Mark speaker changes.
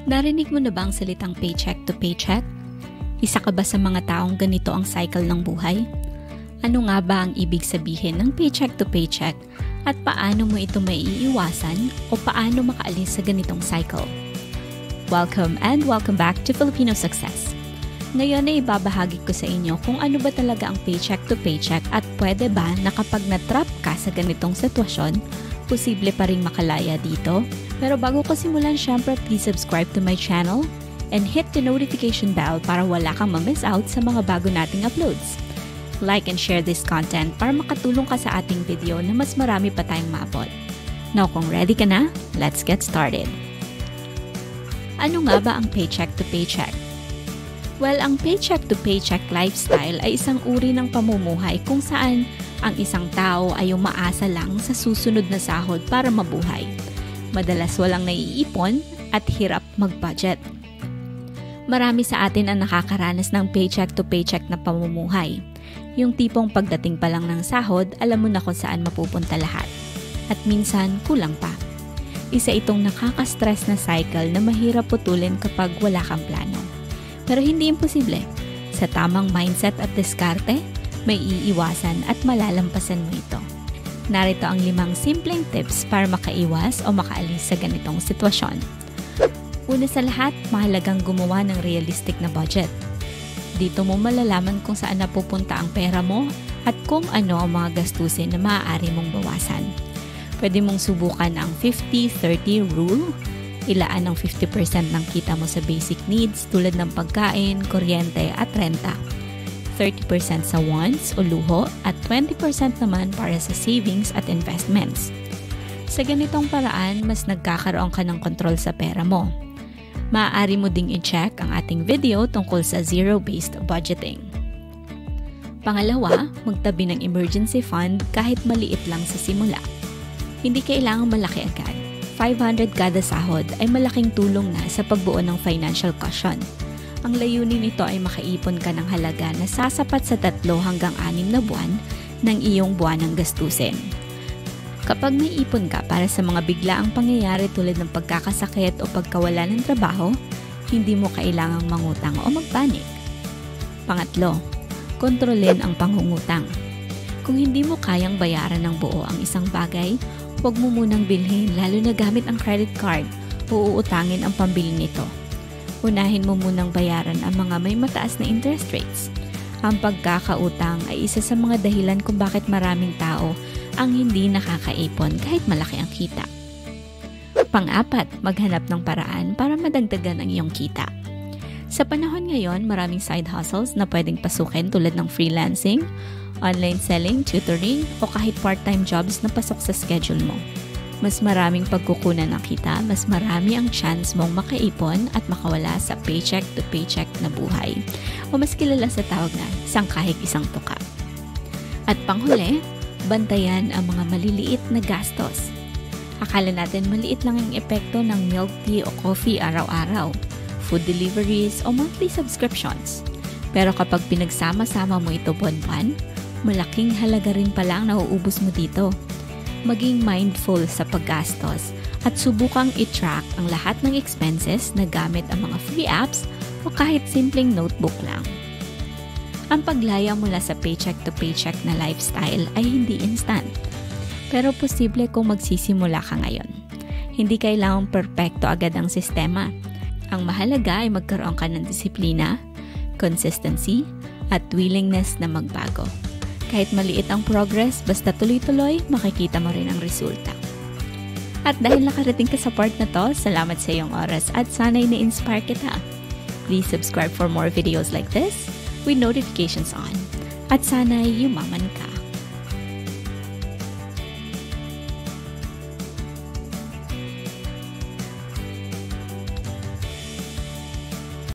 Speaker 1: Narinig mo na ba ang salitang paycheck to paycheck? Isa ka ba sa mga taong ganito ang cycle ng buhay? Ano nga ba ang ibig sabihin ng paycheck to paycheck at paano mo ito maiiwasan o paano makaalis sa ganitong cycle? Welcome and welcome back to Filipino Success. Ngayon ay ibabahagi ko sa inyo kung ano ba talaga ang paycheck to paycheck at pwede ba na kapag na-trap ka sa ganitong sitwasyon, posible pa ring makalaya dito. Pero bago ko simulan, syempre please subscribe to my channel and hit the notification bell para wala kang ma-miss out sa mga bago nating uploads. Like and share this content para makatulong ka sa ating video na mas marami pa tayong maabot. Now kung ready ka na, let's get started. Ano nga ba ang paycheck to paycheck? Well, ang paycheck to paycheck lifestyle ay isang uri ng pamumuhay kung saan ang isang tao ay umaasa lang sa susunod na sahod para mabuhay. Madalas walang naiipon at hirap mag-budget. Marami sa atin ang nakakaranas ng paycheck to paycheck na pamumuhay. Yung tipong pagdating pa lang ng sahod, alam mo na kung saan mapupunta lahat. At minsan, kulang pa. Isa itong nakaka-stress na cycle na mahirap putulin kapag wala kang plano. Pero hindi imposible. Sa tamang mindset at diskarte, may iiwasan at malalampasan mo ito. Narito ang 5 simpleng tips para makaiwas o makaalis sa ganitong sitwasyon. Una sa lahat, mahalagang gumawa ng realistic na budget. Dito mo malalaman kung saan napupunta ang pera mo at kung ano ang mga gastusin na maaari mong bawasan. Pwede mong subukan ang 50-30 rule. Ilaan ang 50% ng kita mo sa basic needs tulad ng pagkain, kuryente at renta. 30% sa wants o luho at 20% naman para sa savings at investments. Sa ganitong paraan, mas nagkakaroon ka ng kontrol sa pera mo. Maaari mo ding i-check ang ating video tungkol sa zero-based budgeting. Pangalawa, magtabi ng emergency fund kahit maliit lang sa simula. Hindi kailangang malaki agad. 500 kada sahod ay malaking tulong na sa pagbuo ng financial cushion. Ang layunin nito ay makaipon ka ng halaga na sasapat sa 3 hanggang 6 na buwan ng iyong buwanang gastusin. Kapag may ipon ka para sa mga biglaang pangyayari tulad ng pagkakasakit o pagkawala ng trabaho, hindi mo kailangang mangutang o magpanik. Pangatlo, kontrolin ang pangungutang. Kung hindi mo kayang bayaran ng buo ang isang bagay, huwag mo munang bilhin lalo na gamit ang credit card o uutangin ang pambili nito. Unahin mo munang bayaran ang mga may mataas na interest rates. Ang pagkakautang ay isa sa mga dahilan kung bakit maraming tao ang hindi nakakaipon kahit malaki ang kita. Pang-apat, maghanap ng paraan para madagdagan ang iyong kita. Sa panahon ngayon, maraming side hustles na pwedeng pasukin tulad ng freelancing, online selling, tutoring, o kahit part-time jobs na pasok sa schedule mo. Mas maraming pagkukunan ng kita, mas marami ang chance mong makaipon at makawala sa paycheck to paycheck na buhay. O mas kilala sa tawag na sangkahig isang tuka. At panghuli, bantayan ang mga maliliit na gastos. Akala natin maliit lang ang epekto ng milk tea o coffee araw-araw, food deliveries o monthly subscriptions. Pero kapag pinagsama-sama mo ito buwan-buwan, malaking halaga rin pala ang nauubos mo dito. Maging mindful sa paggastos at subukang i-track ang lahat ng expenses na gamit ang mga free apps o kahit simpleng notebook lang. Ang paglaya mula sa paycheck to paycheck na lifestyle ay hindi instant. Pero posible kung magsisimula ka ngayon. Hindi kailangang perpekto agad ang sistema. Ang mahalaga ay magkaroon ka ng disiplina, consistency, at willingness na magbago. Kahit maliit ang progress, basta tuloy-tuloy, makikita mo rin ang resulta. At dahil nakarating ka sa part na to, salamat sa iyong oras at sana'y na-inspire kita. Please subscribe for more videos like this with notifications on. At sana'y yumaman ka.